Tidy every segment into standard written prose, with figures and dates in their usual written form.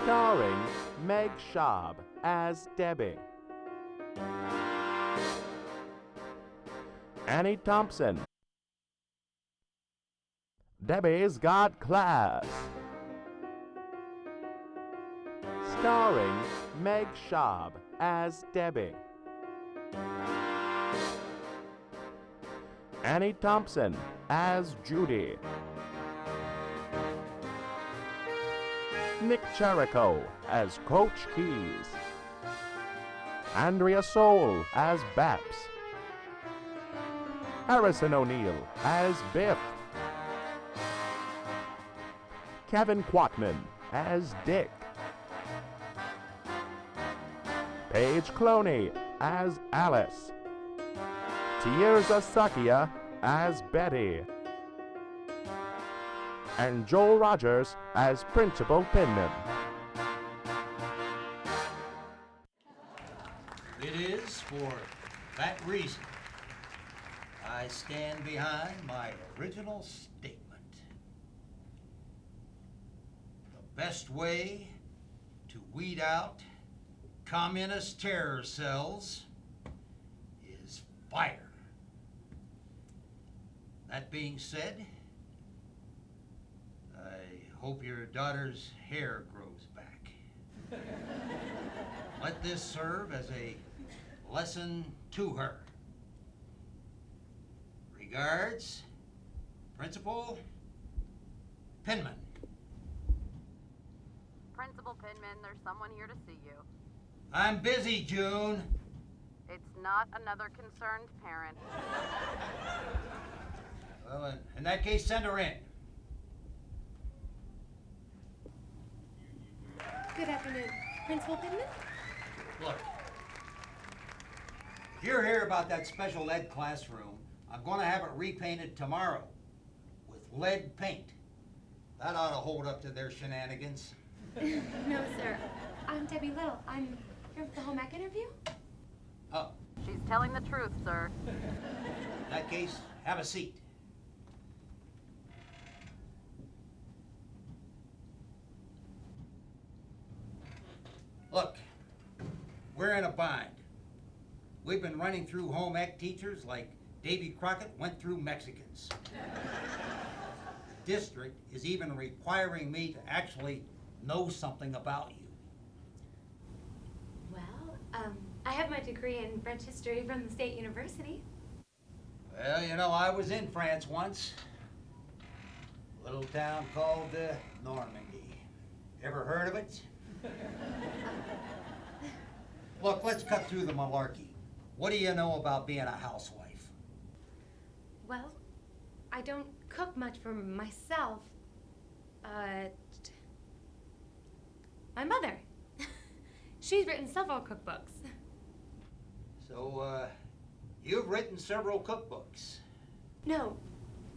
starring Meg Schaub as Debbie, Annie Thompson, Debbie's Got Class, starring Meg Schaub as Debbie, Annie Thompson as Judy, Nick Cherico as Coach Keys, Andrea Soul as Baps, Harrison O'Neill as Biff, Kevin Quatman as Dick, Paige Cloney as Alice, Tirza Sakia as Betty, and Joel Rogers as Principal Pinman. It is for that reason I stand behind my original statement. The best way to weed out communist terror cells is fire. That being said, I hope your daughter's hair grows back. Let this serve as a lesson to her. Regards, Principal Pinman. Principal Pinman, there's someone here to see you. I'm busy, June. It's not another concerned parent. Well, in that case, send her in. Good afternoon, Principal Pinman. Look, if you're here about that special ed classroom, I'm going to have it repainted tomorrow with lead paint. That ought to hold up to their shenanigans. No, sir. I'm Debbie Little. I'm here for the home ec interview. Oh, She's telling the truth, sir. in that case, have a seat. Look, we're in a bind. We've been running through home ec teachers like Davy Crockett went through Mexicans. The district is even requiring me to actually know something about you. Well, I have my degree in French history from the State University. Well, you know, I was in France once. A little town called Normandy. Ever heard of it? Look, let's cut through the malarkey. What do you know about being a housewife? Well, I don't cook much for myself, but my mother. She's written several cookbooks. So, you've written several cookbooks. No,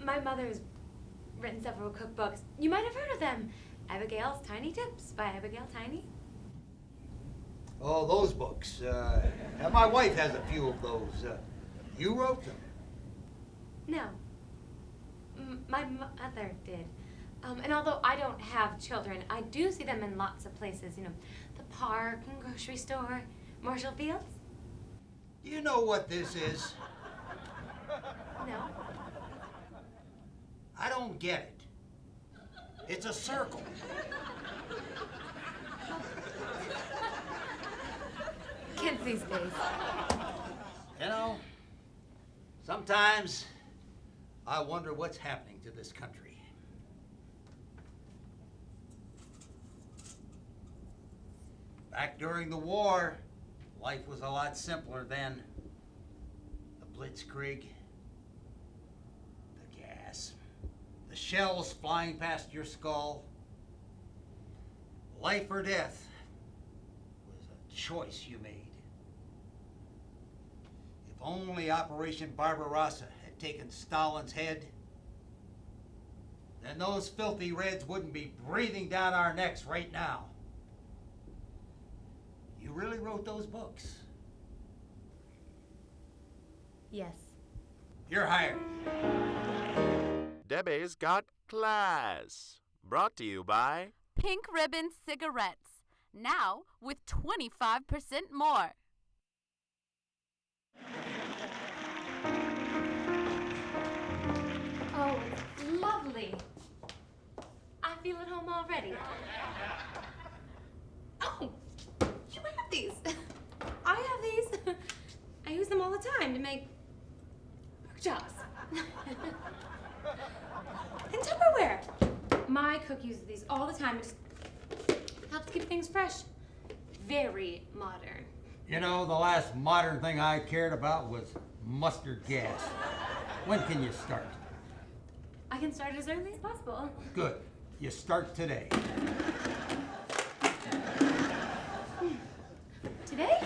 my mother's written several cookbooks. You might have heard of them. Abigail's Tiny Tips by Abigail Tiny. Oh, those books. My wife has a few of those. You wrote them? No. My mother did. And although I don't have children, I do see them in lots of places. You know, the park and grocery store, Marshall Fields. Do you know what this is? No. I don't get it. It's a circle. Kinsey's face. You know, sometimes I wonder what's happening to this country. Back during the war, life was a lot simpler then. The blitzkrieg, the gas, the shells flying past your skull. Life or death was a choice you made. If only Operation Barbarossa had taken Stalin's head, then those filthy Reds wouldn't be breathing down our necks right now. You really wrote those books? Yes. You're hired. Debbie's Got Class. Brought to you by Pink Ribbon cigarettes, now with 25% more. Oh, it's lovely. I feel at home already. Oh, you have these. I have these. I use them all the time to make jobs. And Tupperware. My cook uses these all the time. It just helps keep things fresh. Very modern. You know, the last modern thing I cared about was mustard gas. When can you start? I can start as early as possible. Good. You start today. Today?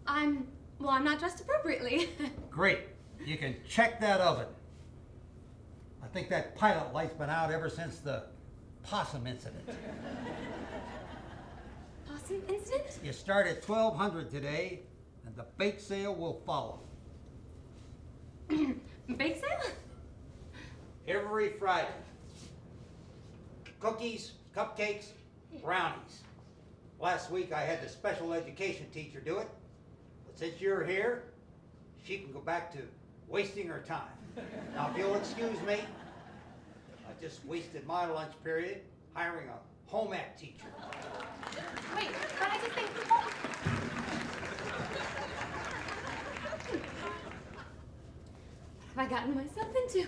I'm not dressed appropriately. Great. You can check that oven. I think that pilot light's been out ever since the possum incident. Possum incident? You start at 1200 today, and the bake sale will follow. Bake sale? Every Friday. Cookies, cupcakes, brownies. Last week I had the special education teacher do it, but since you're here, she can go back to wasting her time. Now, if you'll excuse me, I just wasted my lunch period hiring a home ec teacher. Wait, but I just think... What have I gotten myself into?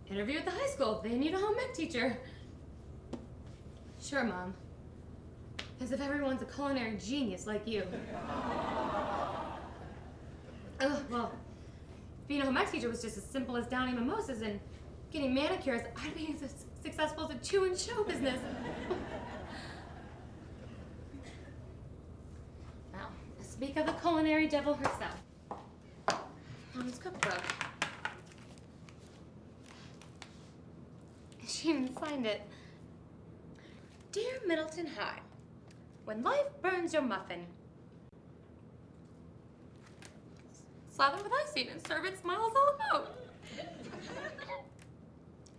Interview at the high school. They need a home ec teacher. Sure, Mom. As if everyone's a culinary genius like you. Well, being a home ec teacher was just as simple as downing mimosas and getting manicures. I'd be as successful as a chewing show business. Well, speak of the culinary devil herself. Mom's cookbook. She even signed it. Dear Middleton High, when life burns your muffin, slather with icing and serve it smiles all about.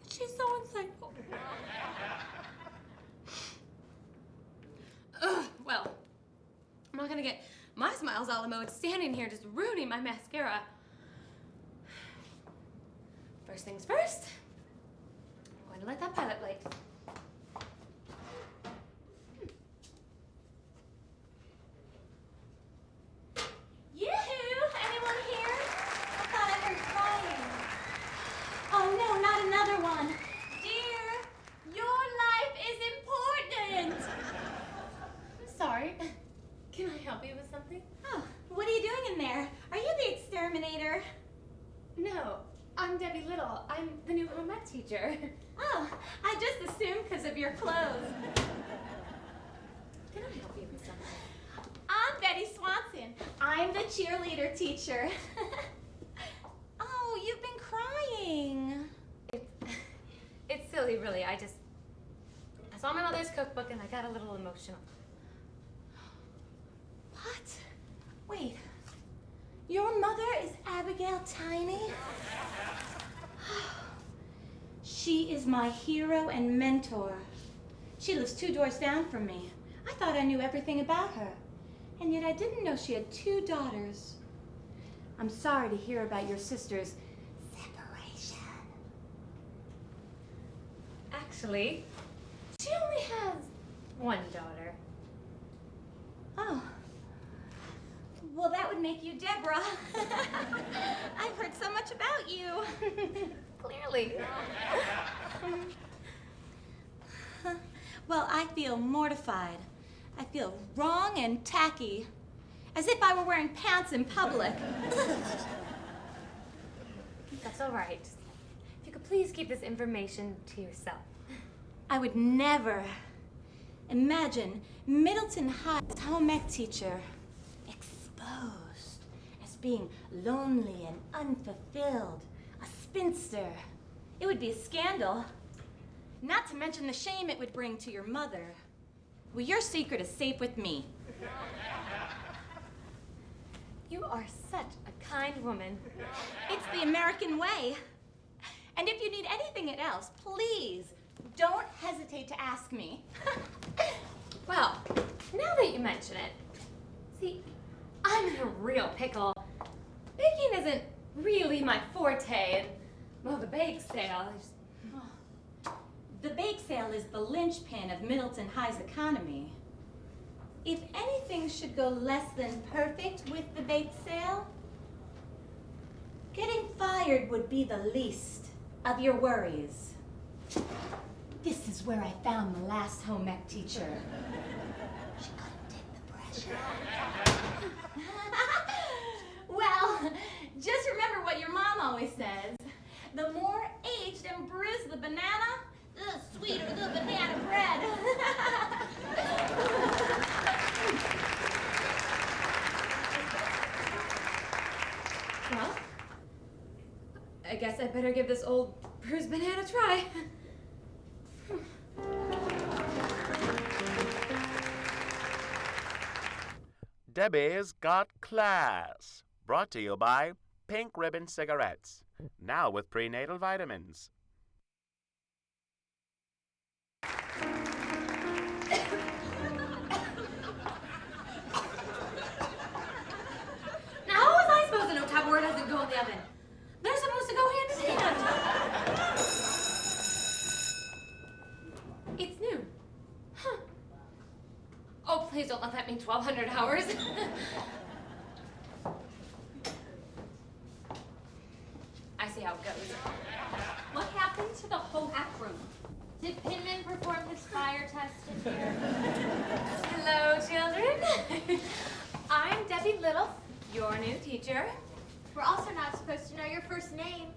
She's so insightful. Well, I'm not gonna get my smiles all mode standing here just ruining my mascara. First things first, I'm going to light that pilot light. Yoo-hoo! Anyone here? I thought I heard crying. Oh no, not another one. Dear, your life is important. I'm sorry. Can I help you with something? Oh, what are you doing in there? Are you the exterminator? No, I'm Debbie Little. I'm the new home ec teacher. Oh, I just assumed because of your clothes. Can I help you with something? I'm Betty Swanson. I'm the cheerleader teacher. Oh, you've been crying. It's silly, really. I saw my mother's cookbook and I got a little emotional. What? Wait. Your mother is Abigail Tiny? She is my hero and mentor. She lives 2 doors down from me. I thought I knew everything about her. And yet I didn't know she had 2 daughters. I'm sorry to hear about your sister's separation. Actually, she only has 1 daughter. Oh. Well, that would make you Deborah. I've heard so much about you. Clearly. Well, I feel mortified. I feel wrong and tacky. As if I were wearing pants in public. That's all right. If you could please keep this information to yourself. I would never imagine Middleton High's home ec teacher exposed as being lonely and unfulfilled, a spinster. It would be a scandal. Not to mention the shame it would bring to your mother. Well, your secret is safe with me. You are such a kind woman. It's the American way. And if you need anything else, please don't hesitate to ask me. Well, now that you mention it, see, I'm in a real pickle. Baking isn't really my forte, and, well, the bake sale is... The bake sale is the linchpin of Middleton High's economy. If anything should go less than perfect with the bake sale, getting fired would be the least of your worries. This is where I found the last home ec teacher. She couldn't take the pressure. Well, just remember what your mom always says. The more aged and bruised the banana, the sweeter the banana bread. Well, I guess I better give this old bruised banana a try. Debbie's Got Class. Brought to you by Pink Ribbon Cigarettes. Now with prenatal vitamins. Now, how was I supposed to know Tupperware doesn't go in the oven? They're supposed to go hand in hand. It's noon. Huh. Oh, please don't let that mean 1,200 hours. I see how it goes. What happened to the home ec room? Did Pinman perform his fire test in here? Hello, children. I'm Debbie Little, your new teacher. We're also not supposed to know your first name.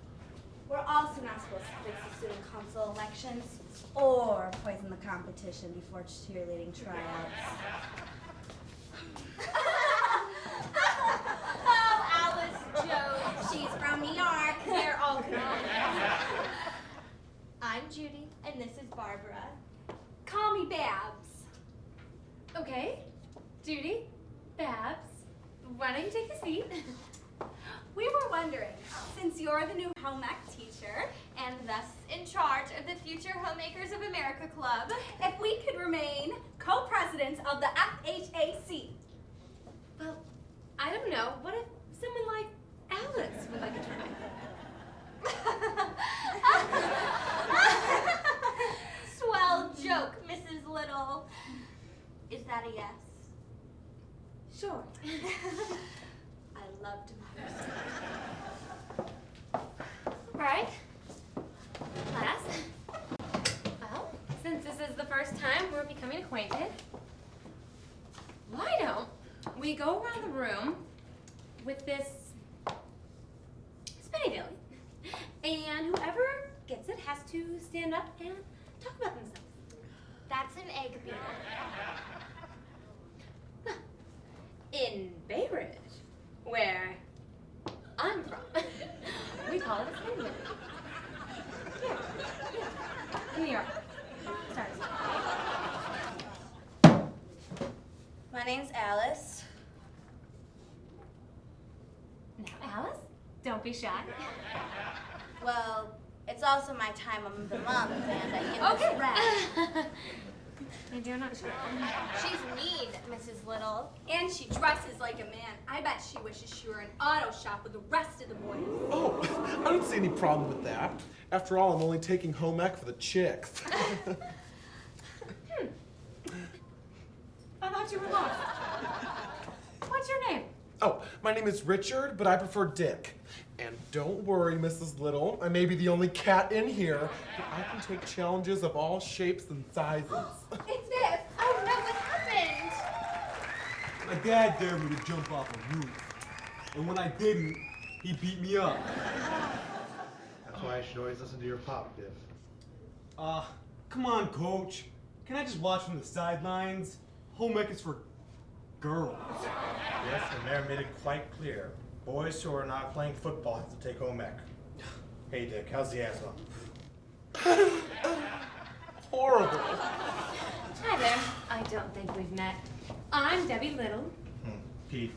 We're also not supposed to fix the student council elections or poison the competition before cheerleading tryouts. Oh, Alice Jones. She's from New York. They're all good. I'm Judy, and this is Barbara. Call me Babs. Okay, Judy, Babs, why don't you take a seat? We were wondering, since you're the new home ec teacher, and thus in charge of the Future Homemakers of America Club, if we could remain co-presidents of the FHAC. Well, I don't know. What if someone like Alice would like a try? Swell joke, Mrs. Little. Is that a yes? Sure. I love democracy. Right. Class. Well, since this is the first time we're becoming acquainted, why don't we go around the room with this spinny dilly, and whoever gets it has to stand up and talk about themselves. That's an egg beater. In Bay Ridge, where I'm from, we call it a spinny dilly. Yeah. In New York. Sorry. My name's Alice. Now, Alice, don't be shy. Well, it's also my time of the month, and I get Okay. this rash. I do not sure. She's mean, Mrs. Little. And she dresses like a man. I bet she wishes she were in auto shop with the rest of the boys. Oh, I don't see any problem with that. After all, I'm only taking home ec for the chicks. I thought you were lost. What's your name? Oh, my name is Richard, but I prefer Dick. And don't worry, Mrs. Little, I may be the only cat in here, but I can take challenges of all shapes and sizes. It's Biff. Oh no, what happened? My dad dared me to jump off a roof. And when I didn't, he beat me up. That's why I should always listen to your pop, Biff. Come on, coach. Can I just watch from the sidelines? Home ec is for girls. Yes, the mayor made it quite clear. Boys who are not playing football have to take home ec. Hey, Dick, how's the asthma? Horrible. Hi there. I don't think we've met. I'm Debbie Little. Pete,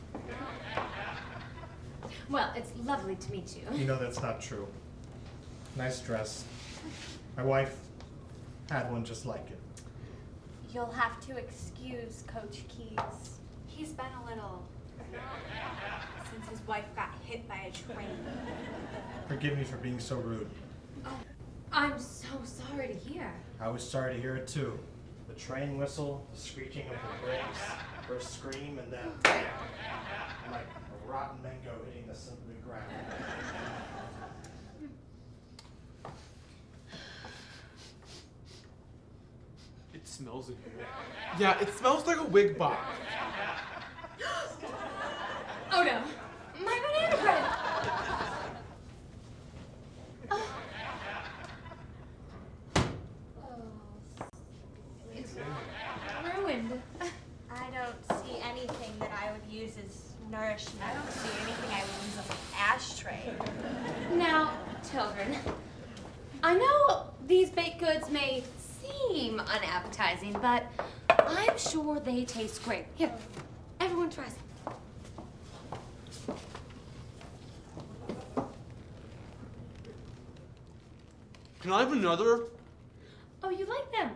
Well, it's lovely to meet you. you know that's not true. Nice dress. My wife had one just like it. You'll have to excuse Coach Keys. He's been a little... since his wife got hit by a train. Forgive me for being so rude. Oh, I'm so sorry to hear. I was sorry to hear it too. The train whistle, the screeching of the brakes, first scream, and then like a rotten mango hitting the ground. It smells in here. Yeah, it smells like a wig box. Oh no, my banana bread! It's ruined. I don't see anything that I would use as nourishment. I don't see anything I would use as an ashtray. Now, children, I know these baked goods may seem unappetizing, but I'm sure they taste great. Here, everyone try some. Can I have another? Oh, you like them?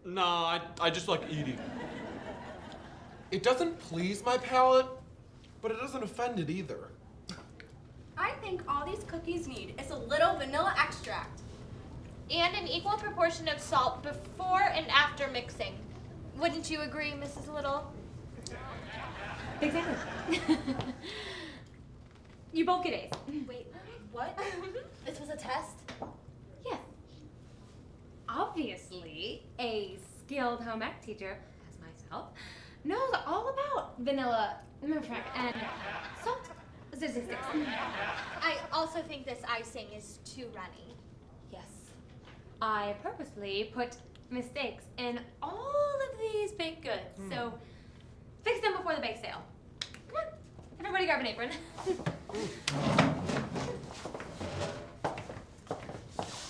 Nah, I just like eating. It doesn't please my palate, but it doesn't offend it either. I think all these cookies need is a little vanilla extract. And an equal proportion of salt before and after mixing. Wouldn't you agree, Mrs. Little? Exactly. You both get A's. Wait, what? This was a test? Yes. Obviously, a skilled home ec teacher, as myself, knows all about vanilla and salt statistics. I also think this icing is too runny. Yes. I purposely put mistakes in all of these baked goods, so fix them before the bake sale. Come on, everybody grab an apron.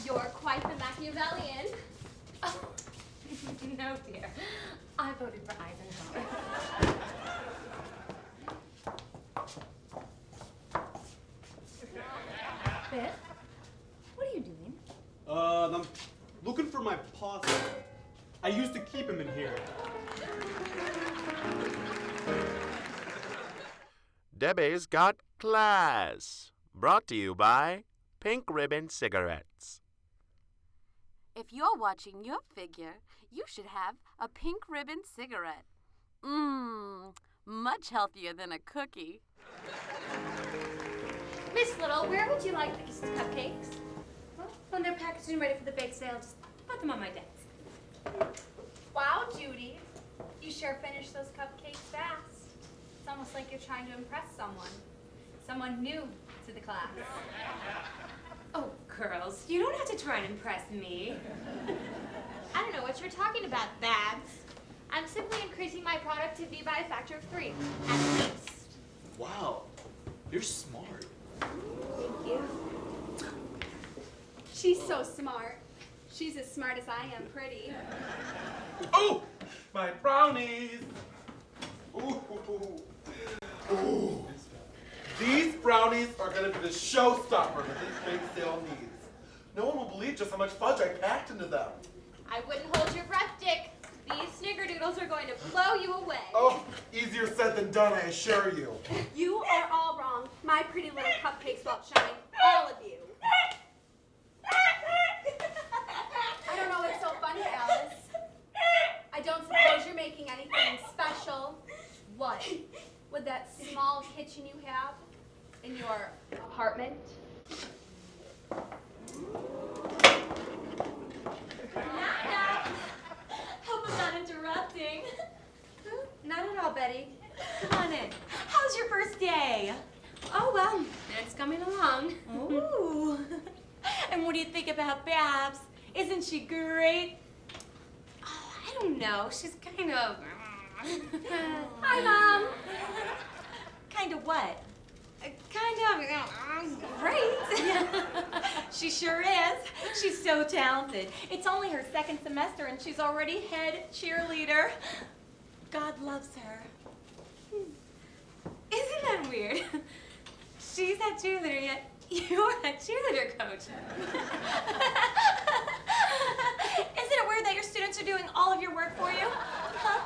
You're quite the Machiavellian. Oh, no, dear. I voted for Eisenhower. Beth, what are you doing? I'm looking for my possum. I used to keep him in here. Debbie's Got Class. Brought to you by Pink Ribbon Cigarettes. If you're watching your figure, you should have a pink ribbon cigarette. Much healthier than a cookie. Miss Little, where would you like these cupcakes? Well, when they're packaged and ready for the bake sale, just put them on my desk. Wow, Judy. You sure finished those cupcakes fast. It's almost like you're trying to impress someone. Someone new to the class. Oh, girls, you don't have to try and impress me. I don't know what you're talking about, Babs. I'm simply increasing my productivity by a factor of 3, at least. Wow, you're smart. Thank you. She's so smart. She's as smart as I am pretty. Oh, my brownies. Ooh. Ooh. These brownies are going to be the showstopper that this big sale needs. No one will believe just how much fudge I packed into them. I wouldn't hold your breath, Dick. These snickerdoodles are going to blow you away. Oh, easier said than done, I assure you. You are all wrong. My pretty little cupcakes won't shine. All of you. I don't know what's so funny, Alice. I don't suppose you're making anything special. What? With that small kitchen you have in your apartment? Knock. Hope I'm not interrupting. Not at all, Betty. Come on in. How's your first day? Oh, well, it's coming along. Ooh. And what do you think about Babs? Isn't she great? Oh, I don't know. She's kind of... Hi, Mom. Kind of what? Kind of great. She sure is. She's so talented. It's only her second semester and she's already head cheerleader. God loves her. Isn't that weird? She's head cheerleader, yet You're a cheerleader coach. Isn't it weird that your students are doing all of your work for you? Huh?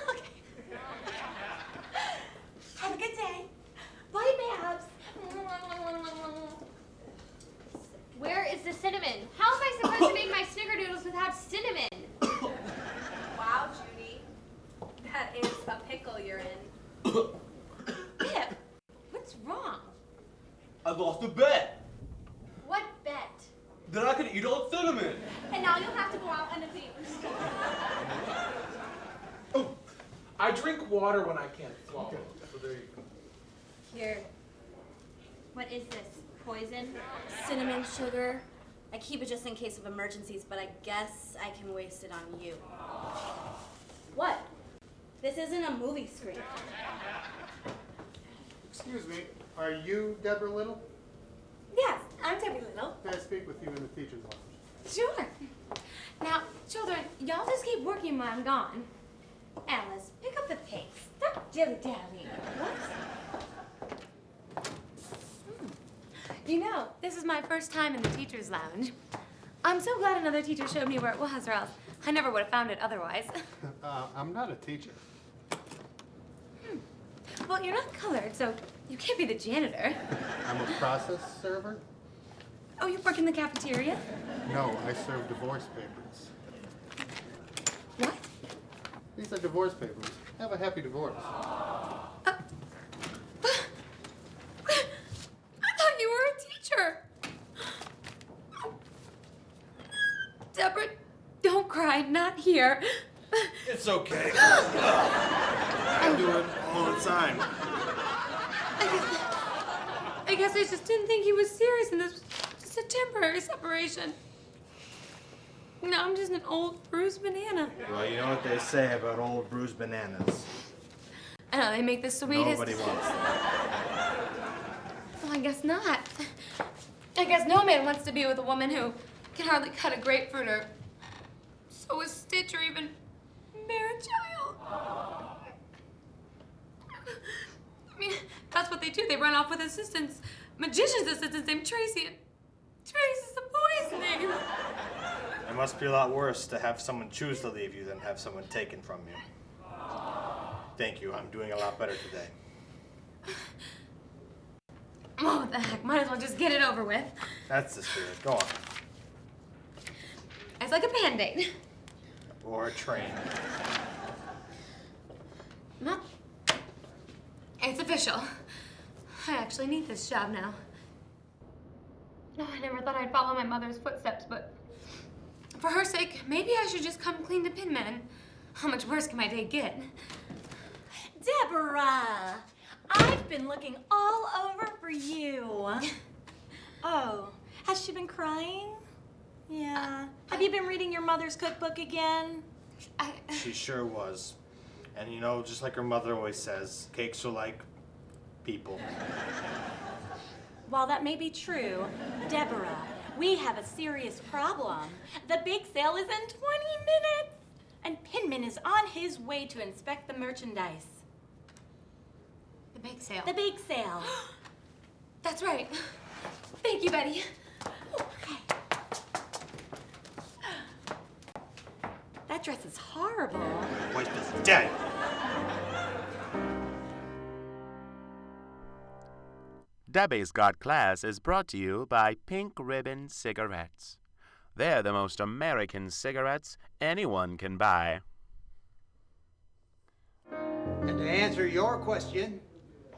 Okay. Have a good day. Bye, Babs. Where is the cinnamon? How am I supposed to make my snickerdoodles without cinnamon? Wow, Judy. That is a pickle you're in. Pip, what's wrong? I lost a bet. What bet? That I could eat all cinnamon. And now you'll have to go out undefeated. Oh, I drink water when I can't swallow. So there you go. Here. What is this? Poison? Cinnamon, sugar? I keep it just in case of emergencies, but I guess I can waste it on you. What? This isn't a movie screen. Excuse me, are you Deborah Little? Yes, I'm Debbie Little. May I speak with you in the teacher's lounge? Sure. Now, children, y'all just keep working while I'm gone. Alice, pick up the pace. Stop dilly-dallying. You know, this is my first time in the teacher's lounge. I'm so glad another teacher showed me where it was, or else I never would have found it otherwise. I'm not a teacher. Well, you're not colored, so you can't be the janitor. I'm a process server? Oh, you work in the cafeteria? No, I serve divorce papers. What? These are divorce papers. Have a happy divorce. I thought you were a teacher. Deborah, don't cry, not here. It's okay. I do it all the time. I guess I just didn't think he was serious and this was just a temporary separation. Now I'm just an old bruised banana. Well, you know what they say about old bruised bananas. I know, they make the sweetest... Nobody wants them. Well, I guess not. I guess no man wants to be with a woman who can hardly cut a grapefruit or sew a stitch or even bear a child. I mean, that's what they do. They run off with assistants, magician's assistants named Tracy, and Tracy's a boy's name. It must be a lot worse to have someone choose to leave you than have someone taken from you. Thank you. I'm doing a lot better today. Oh, what the heck. Might as well just get it over with. That's the spirit. Go on. It's like a Band-Aid. Or a train. No. It's official. I actually need this job now. No, I never thought I'd follow my mother's footsteps, but for her sake, maybe I should just come clean to Pinman. How much worse can my day get? Deborah, I've been looking all over for you. Oh, has she been crying? Yeah. Have you been reading your mother's cookbook again? She sure was. And you know, just like her mother always says, cakes are like people. While that may be true, Deborah, we have a serious problem. The big sale is in 20 minutes, and Pinman is on his way to inspect the merchandise. The bake sale. The bake sale. That's right. Thank you, Betty. Okay. That dress is horrible. Wife is dead. Debbie's Got Class is brought to you by Pink Ribbon Cigarettes. They're the most American cigarettes anyone can buy. And to answer your question,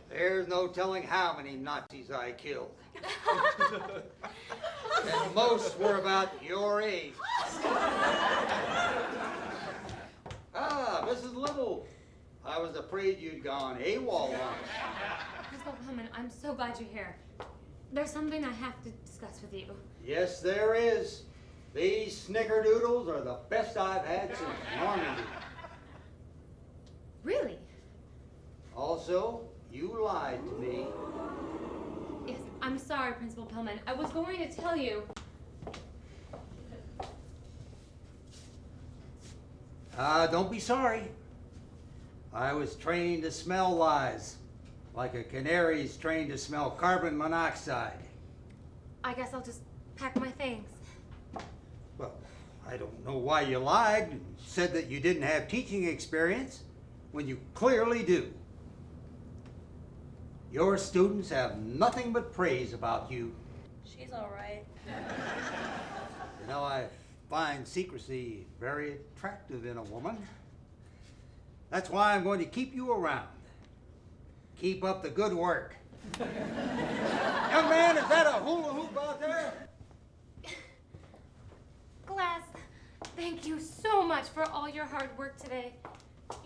there's no telling how many Nazis I killed. And most were about your age. Mrs. Little, I was afraid you'd gone AWOL once. Principal Pullman, I'm so glad you're here. There's something I have to discuss with you. Yes, there is. These snickerdoodles are the best I've had since Normandy. Really? Also, you lied to me. Yes, I'm sorry, Principal Pullman. I was going to tell you. Don't be sorry. I was trained to smell lies. like a canary's trained to smell carbon monoxide. I guess I'll just pack my things. Well, I don't know why you lied and said that you didn't have teaching experience when you clearly do. Your students have nothing but praise about you. She's all right. You know, I find secrecy very attractive in a woman. That's why I'm going to keep you around. Keep up the good work. Young man, is that a hula hoop out there? Glass, thank you so much for all your hard work today.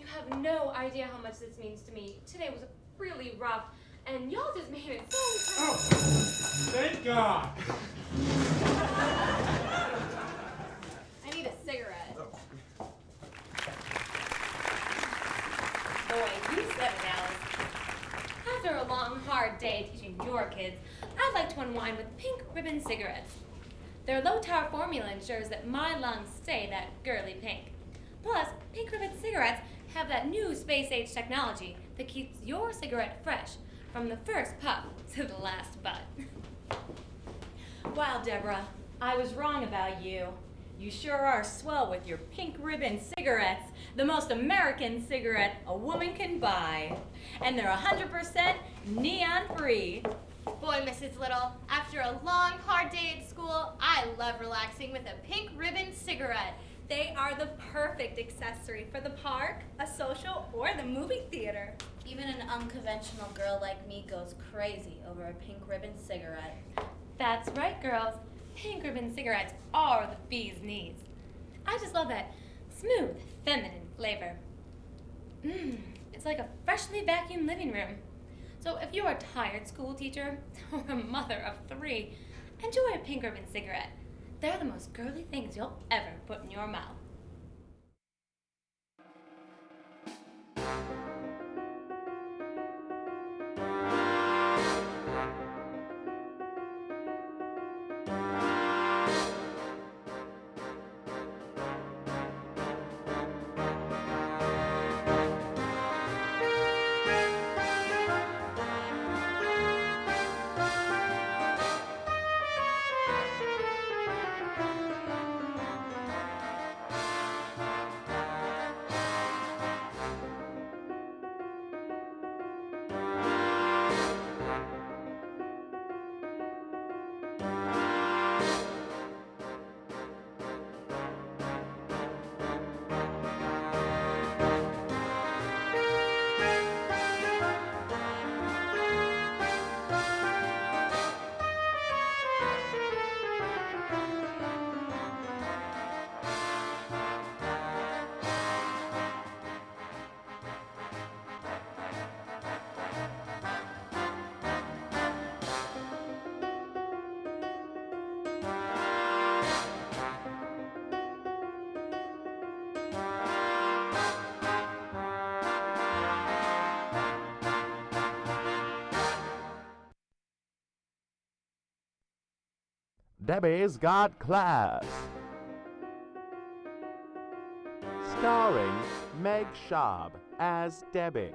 You have no idea how much this means to me. Today was really rough, and y'all just made it so... Oh, thank God. I need a cigarette. Boy, you said it, Alice. After a long, hard day teaching your kids, I'd like to unwind with pink ribbon cigarettes. Their low-tar formula ensures that my lungs stay that girly pink. Plus, pink ribbon cigarettes have that new space-age technology that keeps your cigarette fresh from the first puff to the last butt. Wow, Deborah, I was wrong about you. You sure are swell with your pink ribbon cigarettes, the most American cigarette a woman can buy. And they're 100% neon-free. Boy, Mrs. Little, after a long, hard day at school, I love relaxing with a pink ribbon cigarette. They are the perfect accessory for the park, a social, or the movie theater. Even an unconventional girl like me goes crazy over a pink ribbon cigarette. That's right, girls. Pink ribbon cigarettes are the bee's knees. I just love that smooth, feminine flavor. It's like a freshly vacuumed living room. So if you're a tired school teacher or a mother of 3, enjoy a pink ribbon cigarette. They're the most girly things you'll ever put in your mouth. Debbie's Got Class. Starring Meg Schaub as Debbie.